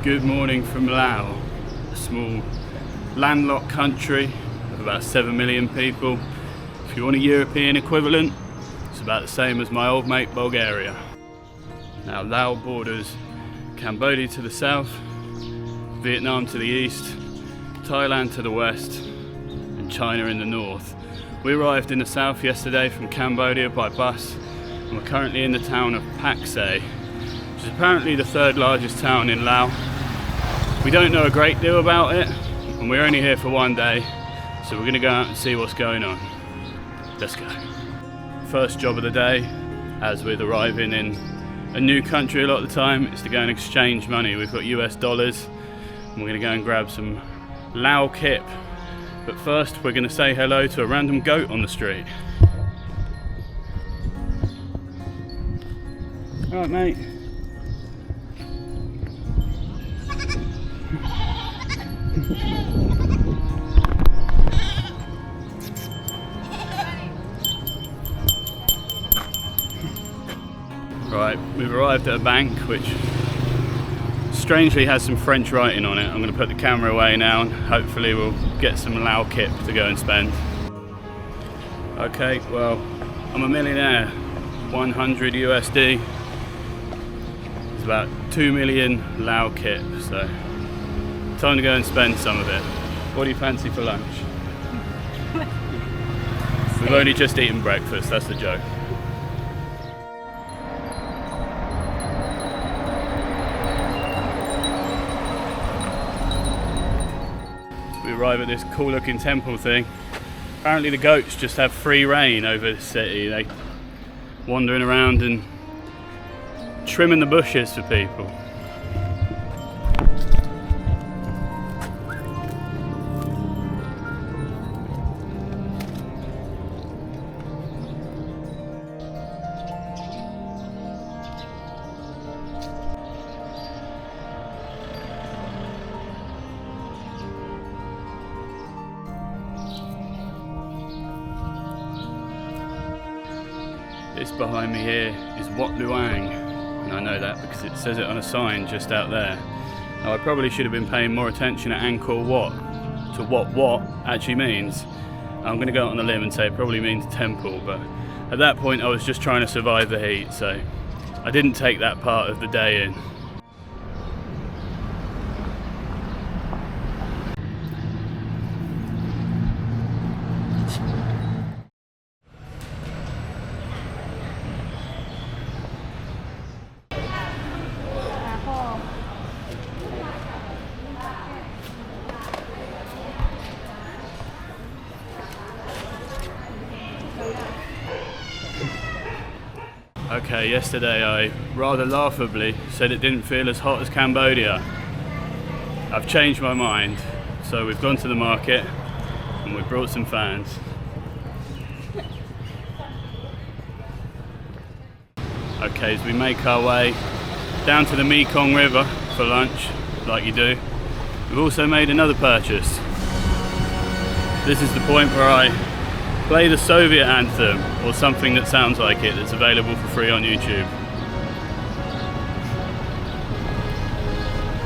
Good morning from Laos, a small landlocked country of about 7 million people. If you want a European equivalent, it's about the same as my old mate Bulgaria. Now Laos borders Cambodia to the south, Vietnam to the east, Thailand to the west, and China in the north. We arrived in the south yesterday from Cambodia by bus, and we're currently in the town of Pakse, which is apparently the third largest town in Laos. We don't know a great deal about it, and we're only here for one day, so we're going to go out and see what's going on. Let's go. First job of the day, as with arriving in a new country a lot of the time, is to go and exchange money. We've got US dollars, and we're going to go and grab some Laos Kip. But first, we're going to say hello to a random goat on the street. All right, mate. Right, we've arrived at a bank which strangely has some French writing on it. I'm going to put the camera away now and hopefully we'll get some Laos Kip to go and spend. Okay, well, I'm a millionaire. 100 USD. It's about 2 million Laos Kip, so time to go and spend some of it. What do you fancy for lunch? We've only just eaten breakfast, that's the joke. We arrive at this cool looking temple thing. Apparently the goats just have free reign over the city. They wandering around and trimming the bushes for people. This behind me here is Wat Luang, and I know that because it says it on a sign just out there. Now I probably should have been paying more attention at Angkor Wat to what actually means. I'm going to go out on a limb and say it probably means temple, but at that point I was just trying to survive the heat, so I didn't take that part of the day in. Okay, yesterday I rather laughably said it didn't feel as hot as Cambodia. I've changed my mind, so we've gone to the market and we've brought some fans. Okay, as we make our way down to the Mekong River for lunch, like you do, we've also made another purchase. This is the point where I play the Soviet anthem, or something that sounds like it, that's available for free on YouTube.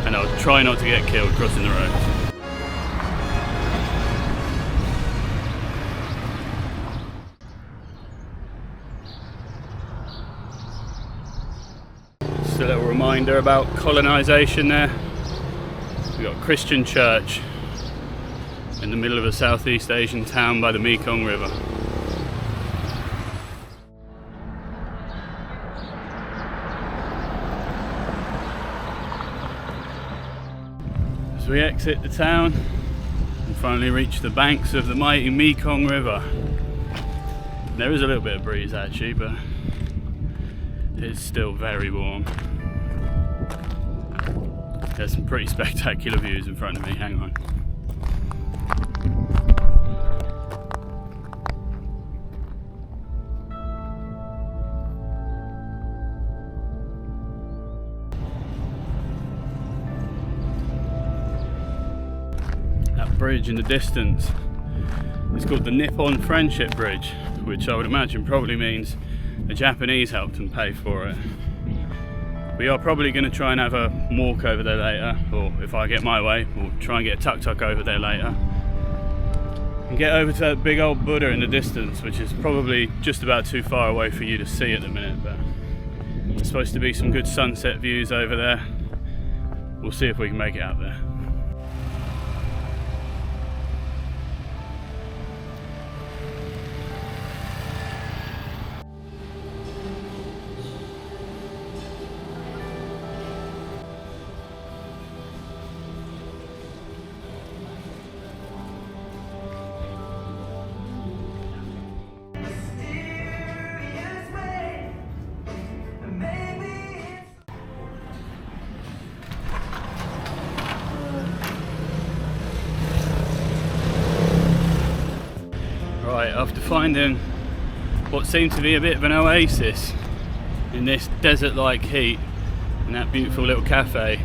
And I'll try not to get killed crossing the road. Just a little reminder about colonization there. We've got a Christian church in the middle of a Southeast Asian town by the Mekong River. As we exit the town and finally reach the banks of the mighty Mekong River. There is a little bit of breeze actually, but it's still very warm. There's some pretty spectacular views in front of me, hang on. Bridge in the distance. It's called the Nippon Friendship Bridge, which I would imagine probably means the Japanese helped them pay for it. We are probably going to try and have a walk over there later, or if I get my way, we'll try and get a TukTuk over there later. And get over to that big old Buddha in the distance, which is probably just about too far away for you to see at the minute, but there's supposed to be some good sunset views over there. We'll see if we can make it out there. Right, after finding what seemed to be a bit of an oasis in this desert-like heat in that beautiful little cafe,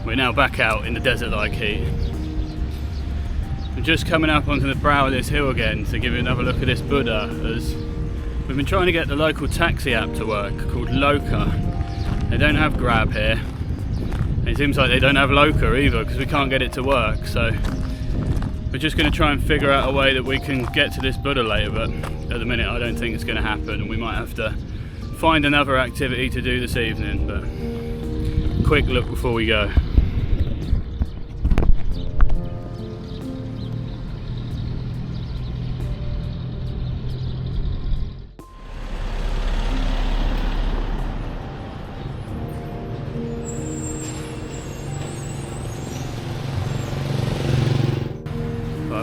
we're now back out in the desert-like heat. We're just coming up onto the brow of this hill again to give you another look at this Buddha, as we've been trying to get the local taxi app to work called Loca. They don't have Grab here, and it seems like they don't have Loca either because we can't get it to work, so we're just going to try and figure out a way that we can get to this Buddha later, but at the minute I don't think it's going to happen, and we might have to find another activity to do this evening. But quick look before we go.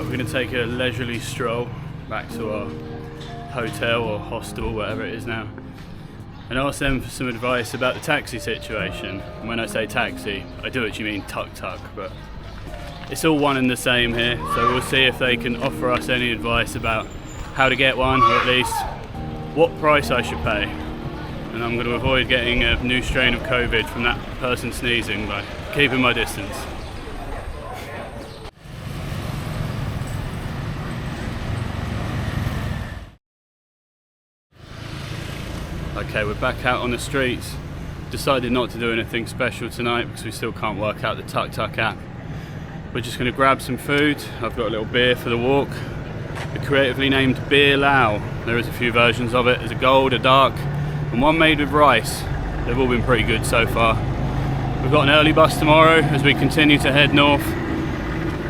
We're going to take a leisurely stroll back to our hotel or hostel, whatever it is now, and ask them for some advice about the taxi situation. And when I say taxi, I do actually mean TukTuk, but it's all one and the same here, so we'll see if they can offer us any advice about how to get one, or at least what price I should pay. And I'm going to avoid getting a new strain of COVID from that person sneezing by keeping my distance. Okay, we're back out on the streets. Decided not to do anything special tonight because we still can't work out the TukTuk app. We're just going to grab some food. I've got a little beer for the walk. The creatively named Beer Lao. There is a few versions of it. There's a gold, a dark, and one made with rice. They've all been pretty good so far. We've got an early bus tomorrow as we continue to head north.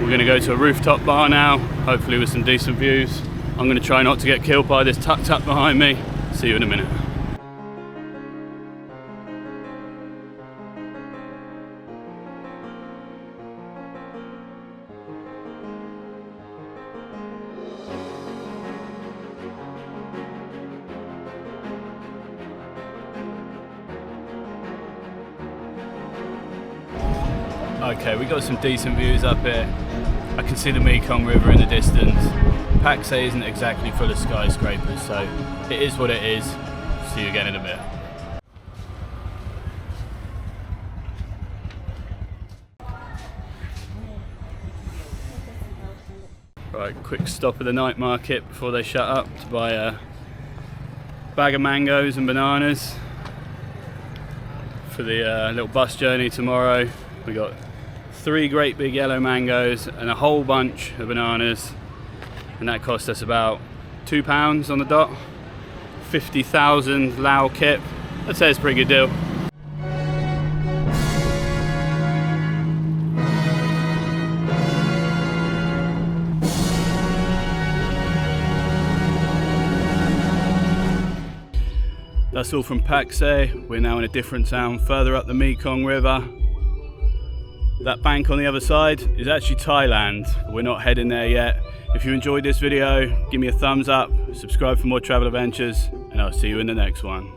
We're going to go to a rooftop bar now, hopefully with some decent views. I'm going to try not to get killed by this TukTuk behind me. See you in a minute. Okay, we got some decent views up here. I can see the Mekong River in the distance. Pakse isn't exactly full of skyscrapers, so it is what it is. See you again in a bit. Right, quick stop at the night market before they shut up to buy a bag of mangoes and bananas for the little bus journey tomorrow. We got 3 great big yellow mangoes and a whole bunch of bananas, and that cost us about £2 on the dot. 50,000 Laos Kip. I'd say it's a pretty good deal. That's all from Pakse. We're now in a different town further up the Mekong River. That bank on the other side is actually Thailand. We're not heading there yet. If you enjoyed this video, give me a thumbs up, subscribe for more travel adventures, and I'll see you in the next one.